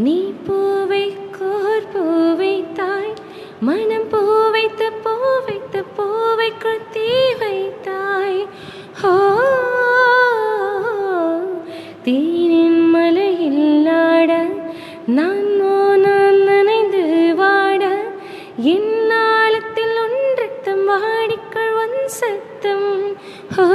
நீ பூவை கோர் பூவை தாய் மனம் பூவைத்த பூவைக்குள் தீ வைத்தாய். ஹோ தீனின் மலையில் ஆட நான் நனைந்து வாட என் நாளத்தில் ஒன்றத்தம் வாடிக்கள் ஒன் சத்தம். ஹோ